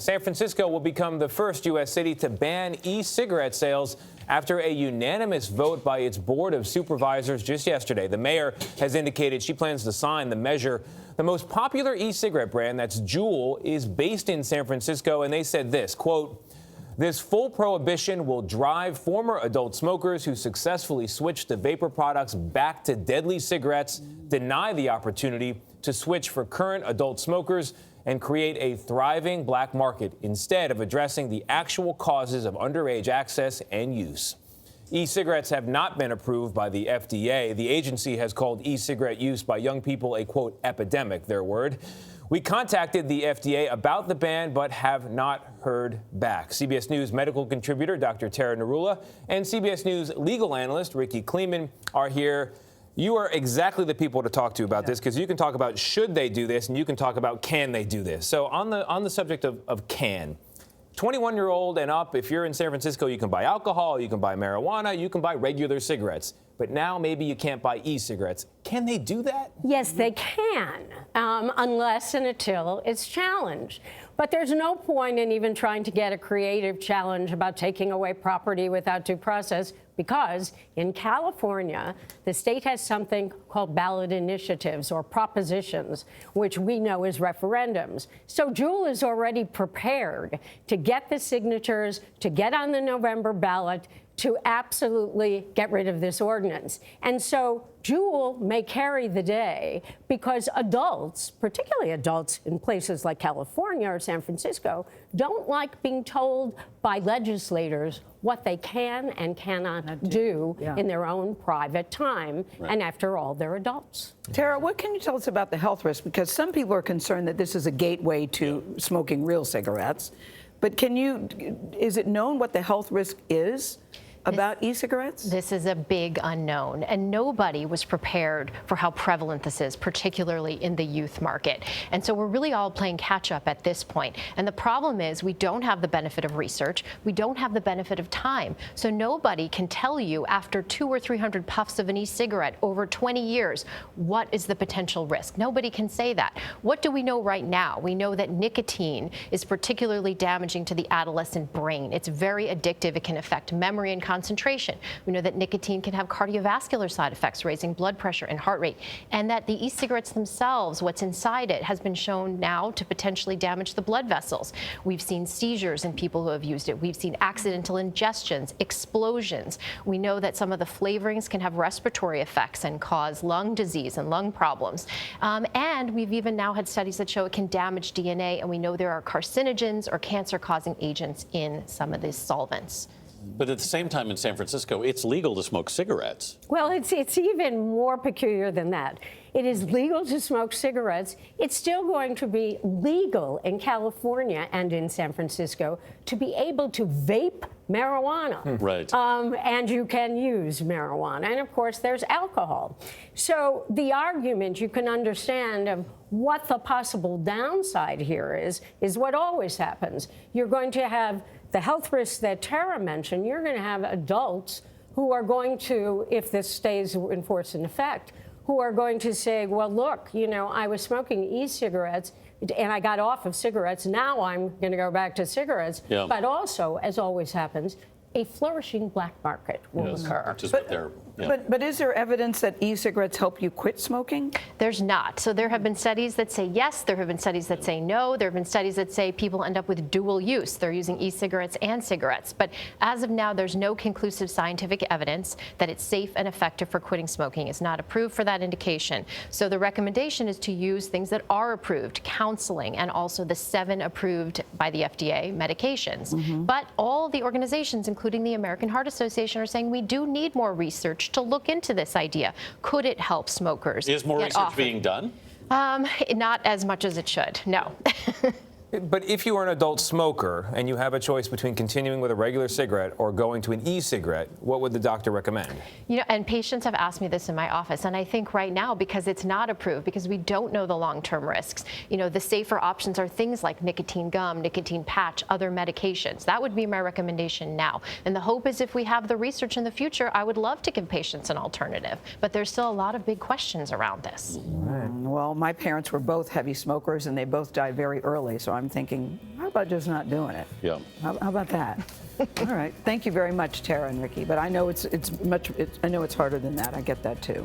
San Francisco will become the first U.S. city to ban e-cigarette sales after a unanimous vote by its board of supervisors just yesterday. The mayor has indicated she plans to sign the measure. The most popular e-cigarette brand, that's Juul, is based in San Francisco, and they said this, quote, "This full prohibition will drive former adult smokers who successfully switched to vapor products back to deadly cigarettes, deny the opportunity to switch for current adult smokers, and create a thriving black market instead of addressing the actual causes of underage access and use." E-cigarettes have not been approved by the FDA. The agency has called e-cigarette use by young people a, quote, epidemic, their word. We contacted the FDA about the ban, but have not heard back. CBS News medical contributor Dr. Tara Narula and CBS News legal analyst Rikki Klieman are here. You are exactly the people to talk to about this, because you can talk about should they do this, and you can talk about can they do this. So on the subject of can, 21-year-old and up, if you're in San Francisco, you can buy alcohol, you can buy marijuana, you can buy regular cigarettes. But now maybe you can't buy e-cigarettes. Can they do that? Yes, they can, unless and until it's challenged. But there's no point in even trying to get a creative challenge about taking away property without due process, because in California, the state has something called ballot initiatives or propositions, which we know as referendums. So Juul is already prepared to get the signatures, to get on the November ballot, to absolutely get rid of this ordinance. And so Juul may carry the day because adults, particularly adults in places like California or San Francisco, don't like being told by legislators what they can and cannot do in their own private time. Right. And after all, they're adults. Tara, what can you tell us about the health risk? Because some people are concerned that this is a gateway to smoking real cigarettes. But is it known what the health risk is about e-cigarettes? This is a big unknown, and nobody was prepared for how prevalent this is, particularly in the youth market. And so we're really all playing catch up at this point. And the problem is we don't have the benefit of research. We don't have the benefit of time. So nobody can tell you after 200 or 300 puffs of an e-cigarette over 20 years, what is the potential risk? Nobody can say that. What do we know right now? We know that nicotine is particularly damaging to the adolescent brain. It's very addictive. It can affect memory and concentration. We know that nicotine can have cardiovascular side effects, raising blood pressure and heart rate, and that the e-cigarettes themselves, what's inside it, has been shown now to potentially damage the blood vessels. We've seen seizures in people who have used it. We've seen accidental ingestions, explosions. We know that some of the flavorings can have respiratory effects and cause lung disease and lung problems. And we've even now had studies that show it can damage DNA, and we know there are carcinogens or cancer-causing agents in some of these solvents. But at the same time in San Francisco, it's legal to smoke cigarettes. Well, it's even more peculiar than that. It is legal to smoke cigarettes. It's still going to be legal in California and in San Francisco to be able to vape marijuana. Right. And you can use marijuana. And of course, there's alcohol. So the argument you can understand of what the possible downside here is what always happens. You're going to have the health risks that Tara mentioned. You're going to have adults who are going to, if this stays in force and effect, who are going to say, well, look, you know, I was smoking e-cigarettes and I got off of cigarettes. Now I'm going to go back to cigarettes. Yeah. But also, as always happens, a flourishing black market will occur. Which is what they're, But is there evidence that e-cigarettes help you quit smoking? There's not. So there have been studies that say yes. There have been studies that say no. There have been studies that say people end up with dual use. They're using e-cigarettes and cigarettes. But as of now, there's no conclusive scientific evidence that it's safe and effective for quitting smoking. It's not approved for that indication. So the recommendation is to use things that are approved, counseling, and also the 7 approved by the FDA medications. But all the organizations, including the American Heart Association, are saying we do need more research to look into this idea. Could it help smokers? Is more research being done? Not as much as it should, no. But if you are an adult smoker and you have a choice between continuing with a regular cigarette or going to an e-cigarette, what would the doctor recommend? You know, and patients have asked me this in my office, and I think right now, because it's not approved, because we don't know the long-term risks, you know, the safer options are things like nicotine gum, nicotine patch, other medications. That would be my recommendation now. And the hope is if we have the research in the future, I would love to give patients an alternative. But there's still a lot of big questions around this. Well, my parents were both heavy smokers, and they both died very early, so I'm thinking, how about just not doing it? Yeah. How about that? All right. Thank you very much, Tara and Rikki. But I know I know it's harder than that. I get that too.